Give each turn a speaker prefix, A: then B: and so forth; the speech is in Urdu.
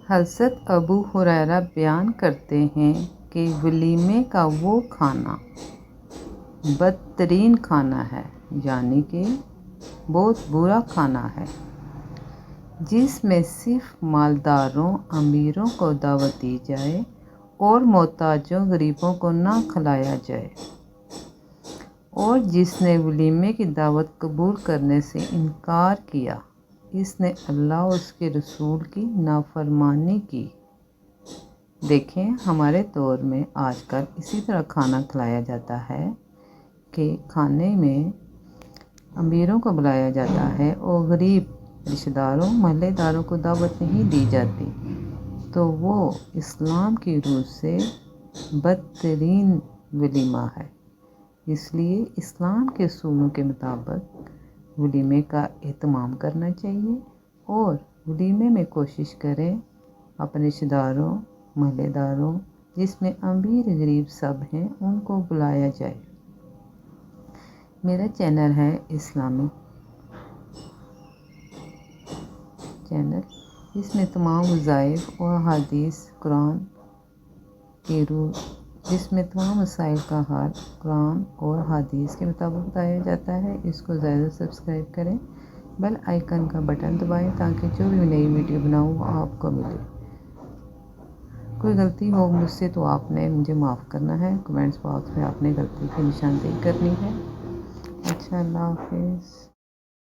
A: حضرت ابو ہریرہ بیان کرتے ہیں کہ ولیمے کا وہ کھانا بدترین کھانا ہے، یعنی کہ بہت برا کھانا ہے، جس میں صرف مالداروں امیروں کو دعوت دی جائے اور محتاجوں غریبوں کو نہ کھلایا جائے، اور جس نے ولیمے کی دعوت قبول کرنے سے انکار کیا، اس نے اللہ اور اس کے رسول کی نافرمانی کی۔ دیکھیں، ہمارے دور میں آج کل اسی طرح کھانا کھلایا جاتا ہے کہ کھانے میں امیروں کو بلایا جاتا ہے اور غریب رشتہ داروں محلے داروں کو دعوت نہیں دی جاتی، تو وہ اسلام کی روح سے بدترین ولیمہ ہے۔ اس لیے اسلام کے اصولوں کے مطابق ولیمے کا اہتمام کرنا چاہیے، اور ولیمے میں کوشش کریں اپنے رشتہ داروں محلے داروں جس میں امیر غریب سب ہیں ان کو بلایا جائے۔ میرا چینل ہے اسلامک چینل، جس میں تمام وظائف اور احادیث قرآن کی روح، جس میں تمام مسائل کا حل قرآن اور حدیث کے مطابق بتایا جاتا ہے۔ اس کو زیادہ سبسکرائب کریں، بیل آئیکن کا بٹن دبائیں تاکہ جو بھی نئی ویڈیو بناؤں وہ آپ کو ملے۔ کوئی غلطی ہو مجھ سے تو آپ نے مجھے معاف کرنا ہے، کمنٹس باکس میں آپ نے غلطی کی نشاندہی کرنی ہے۔ اچھا، اللہ حافظ۔